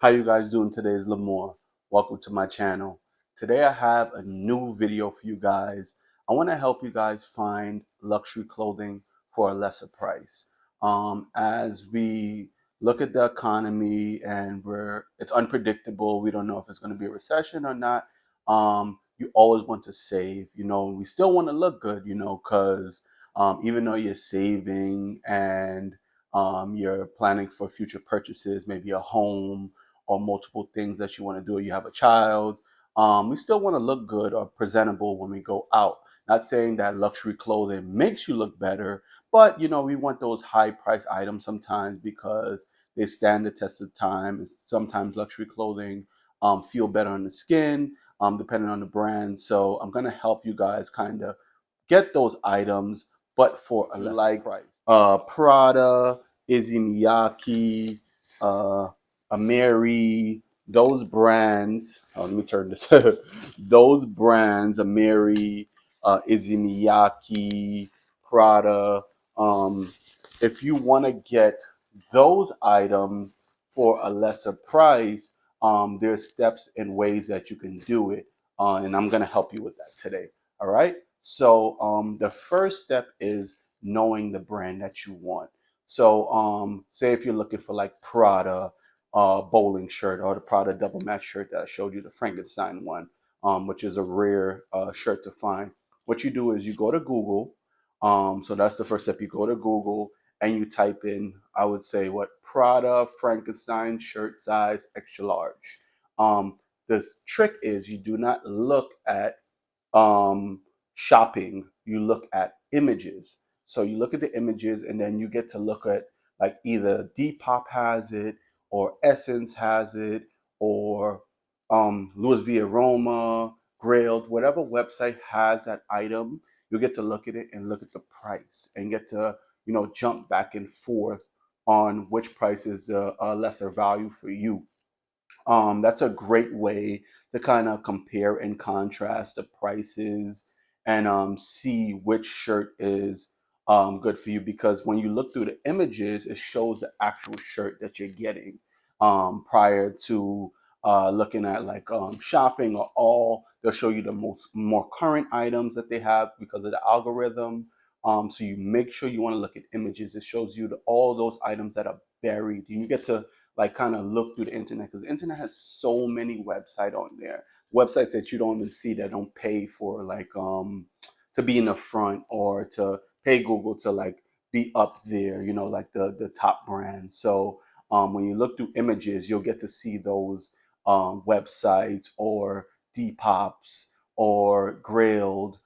How you guys doing today? Is Lamore. Welcome to my channel. Today I have a new video for you guys. I want to help you guys find luxury clothing for a lesser price. As we look at the economy and it's unpredictable, we don't know if it's going to be a recession or not. You always want to save, we still want to look good, because even though you're saving and you're planning for future purchases, maybe a home or multiple things that you want to do, or you have a child, we still want to look good or presentable when we go out. Not saying that luxury clothing makes you look better, but we want those high price items sometimes because they stand the test of time. And sometimes luxury clothing feel better on the skin, depending on the brand. So I'm gonna help you guys kind of get those items, but for a lesser price. Prada, Izzy Miyake, uh, Amiri, those brands. Oh, let me turn this. Those brands, Amiri, Izzy Miyake, Prada. Um, if you want to get those items for a lesser price, there's steps and ways that you can do it, and I'm gonna help you with that today. All right. So the first step is knowing the brand that you want. So say if you're looking for like Prada bowling shirt or the Prada double match shirt that I showed you, the Frankenstein one, which is a rare shirt to find. What you do is you go to Google. So that's the first step. You go to Google and you type in, I would say, what Prada Frankenstein shirt size extra large. The trick is you do not look at shopping, you look at images. So you look at the images and then you get to look at like either Depop has it or Essence has it or Louis V. Aroma, Grailed, whatever website has that item, you get to look at it and look at the price and get to, jump back and forth on which price is a lesser value for you. That's a great way to kind of compare and contrast the prices and see which shirt is good for you, because when you look through the images, it shows the actual shirt that you're getting prior to looking at like shopping or all. They'll show you the more current items that they have because of the algorithm. So you make sure you want to look at images. It shows you all those items that are buried. You get to like kind of look through the internet, because the internet has so many websites on there, websites that you don't even see, that don't pay for like to be in the front or to pay Google to like be up there, like the top brands. So when you look through images, you'll get to see those websites or Depops or Grailed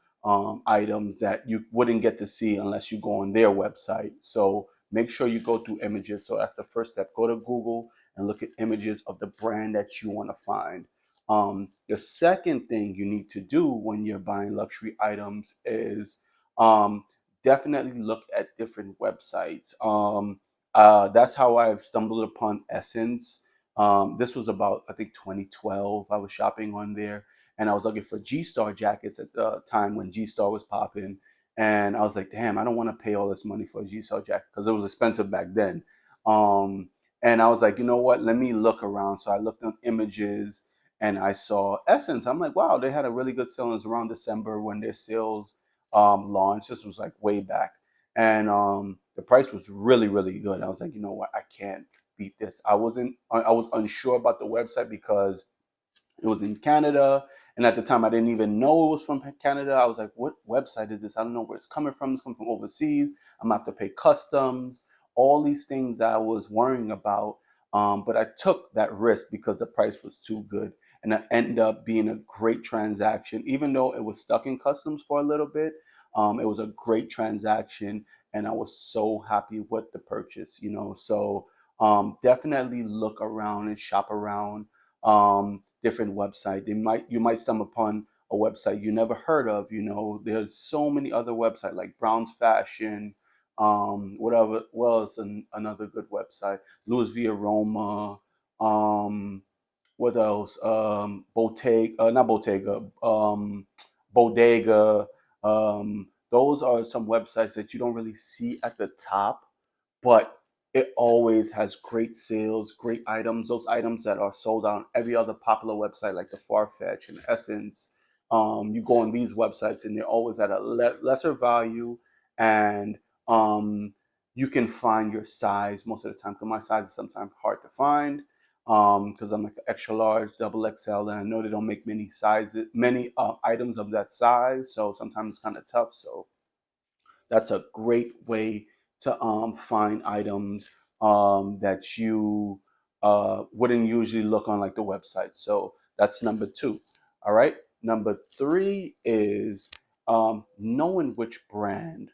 items that you wouldn't get to see unless you go on their website. So make sure you go through images. So that's the first step. Go to Google and look at images of the brand that you want to find. The second thing you need to do when you're buying luxury items is um, definitely look at different websites. That's how I've stumbled upon Essence. This was about, I think, 2012. I was shopping on there and I was looking for G Star jackets at the time when G Star was popping. And I was like, damn, I don't want to pay all this money for a G Star jacket because it was expensive back then. Um, and I was like, you know what? Let me look around. So I looked on images and I saw Essence. I'm like, wow, they had a really good sale. It was around December when their sales launched. This was like way back. And the price was really, really good. I was like, you know what? I can't beat this. I was unsure about the website because it was in Canada. And at the time, I didn't even know it was from Canada. I was like, what website is this? I don't know where it's coming from. It's coming from overseas. I'm going to have to pay customs, all these things that I was worrying about. But I took that risk because the price was too good. And it ended up being a great transaction. Even though it was stuck in customs for a little bit, it was a great transaction. And I was so happy with the purchase. So definitely look around and shop around. Different website. You might stumble upon a website you never heard of. There's so many other websites like Brown's Fashion, whatever. Well, it's another good website. Louis V. Aroma. What else? Bottega, not Bottega. Bodega. Those are some websites that you don't really see at the top, but it always has great sales, great items, those items that are sold on every other popular website like the Farfetch and Essence. You go on these websites and they're always at a lesser value, and um, you can find your size most of the time. Because my size is sometimes hard to find, because I'm like an extra large, double XL, and I know they don't make many sizes, many items of that size. So sometimes it's kind of tough. So that's a great way to find items that you wouldn't usually look on like the website. So that's number two. All right. Number three is knowing which brand.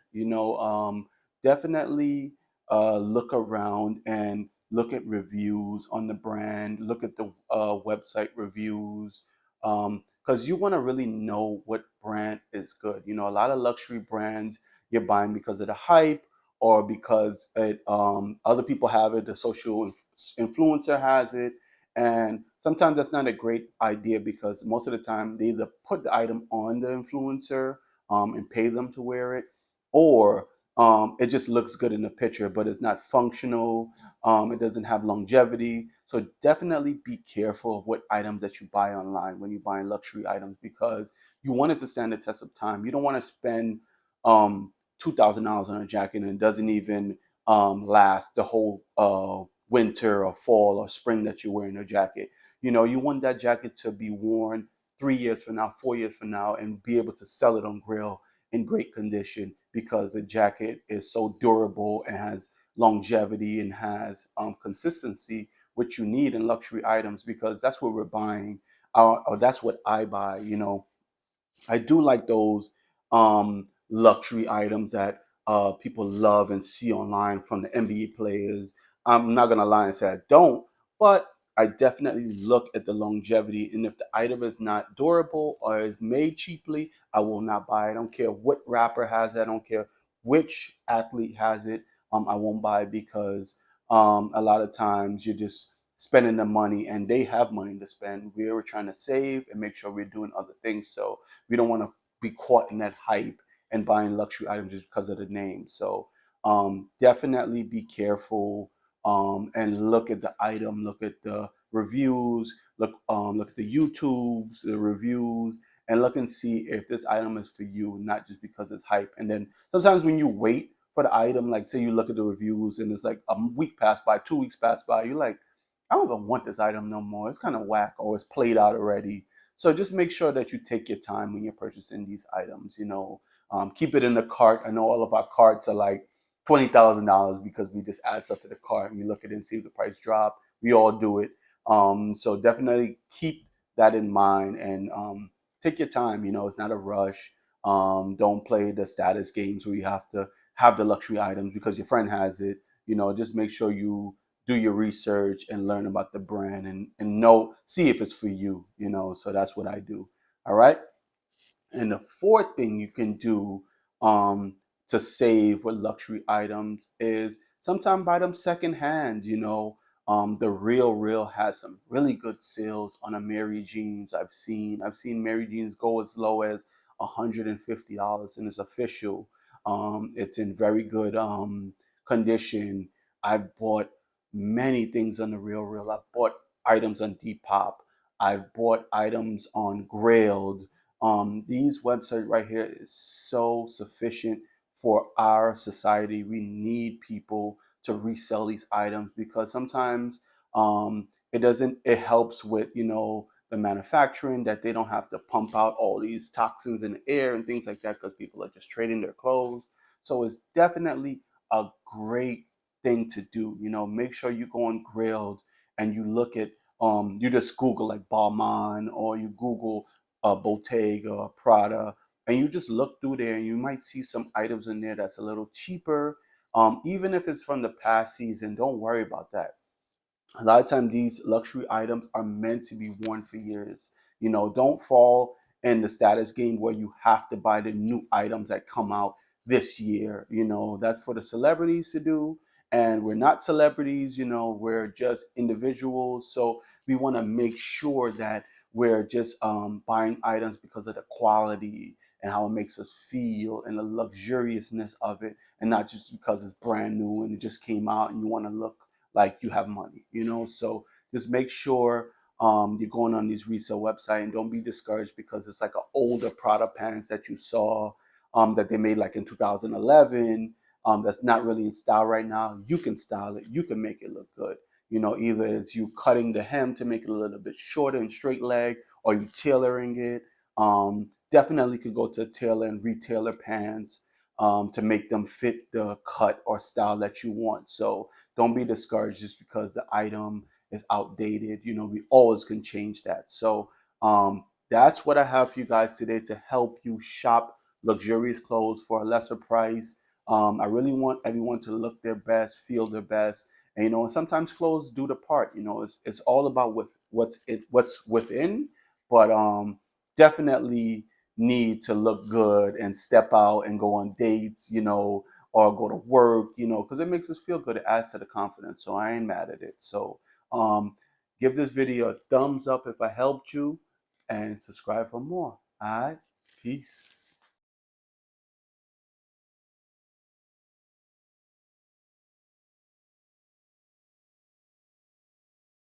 Definitely look around and look at reviews on the brand. Look at the website reviews. Because you want to really know what brand is good. A lot of luxury brands you're buying because of the hype or because other people have it, the social influencer has it. And sometimes that's not a great idea because most of the time they either put the item on the influencer and pay them to wear it, or it just looks good in the picture, but it's not functional. It doesn't have longevity. So definitely be careful of what items that you buy online when you're buying luxury items, because you want it to stand the test of time. You don't want to spend $2,000 on a jacket and it doesn't even last the whole winter or fall or spring that you're wearing a jacket. You want that jacket to be worn 3 years from now, 4 years from now, and be able to sell it on Grail in great condition, because the jacket is so durable and has longevity and has consistency, which you need in luxury items, because that's what we're buying, or that's what I buy. I do like those luxury items that people love and see online from the NBA players. I'm not gonna lie and say I don't, but I definitely look at the longevity. And if the item is not durable or is made cheaply, I will not buy it. I don't care what rapper has it. I don't care which athlete has it. I won't buy it, because a lot of times you're just spending the money and they have money to spend. We're trying to save and make sure we're doing other things. So we don't want to be caught in that hype and buying luxury items just because of the name. So definitely be careful, and look at the item, look at the reviews, look at the YouTubes, the reviews, and look and see if this item is for you, not just because it's hype. And then sometimes when you wait for the item, like say you look at the reviews and it's like a week passed by, 2 weeks passed by, you're like, I don't even want this item no more. It's kind of whack, or it's played out already. So just make sure that you take your time when you're purchasing these items. Keep it in the cart. I know all of our carts are like $20,000 because we just add stuff to the cart and we look at it and see if the price drop. We all do it. So definitely keep that in mind, and take your time. It's not a rush. Don't play the status games where you have to have the luxury items because your friend has it. Just make sure you do your research and learn about the brand, and see if it's for you. So that's what I do. All right. And the fourth thing you can do to save with luxury items is sometimes buy them secondhand. The Real has some really good sales on a Mary Jeans. I've seen Mary Jeans go as low as $150, and it's official. It's in very good condition. I've bought many things on the Real. I've bought items on Depop. I've bought items on Grailed. These websites right here is so sufficient for our society. We need people to resell these items, because sometimes it doesn't. It helps with the manufacturing, that they don't have to pump out all these toxins in the air and things like that, because people are just trading their clothes. So it's definitely a great thing to do. Make sure you go on Grailed and you look at you just Google like Balmain, or you Google Bottega or Prada, and you just look through there and you might see some items in there that's a little cheaper. Even if it's from the past season, don't worry about that. A lot of times these luxury items are meant to be worn for years. Don't fall in the status game where you have to buy the new items that come out this year. That's for the celebrities to do, and we're not celebrities. We're just individuals. So we want to make sure that we're just buying items because of the quality and how it makes us feel and the luxuriousness of it, and not just because it's brand new and it just came out and you want to look like you have money, you know. So just make sure you're going on these resale website, and don't be discouraged because it's like an older Prada pants that you saw that they made like in 2011, that's not really in style right now. You can style it, you can make it look good. You know, either it's you cutting the hem to make it a little bit shorter and straight leg, or you tailoring it. Definitely could go to a tailor and retailer pants to make them fit the cut or style that you want. So don't be discouraged just because the item is outdated. You know, we always can change that. So that's what I have for you guys today to help you shop luxurious clothes for a lesser price. I really want everyone to look their best, feel their best, and you know, sometimes clothes do the part. You know, it's all about what's within, but definitely need to look good and step out and go on dates, you know, or go to work, you know, because it makes us feel good. It adds to the confidence. So I ain't mad at it. So um, give this video a thumbs up if I helped you, and subscribe for more. All right, peace.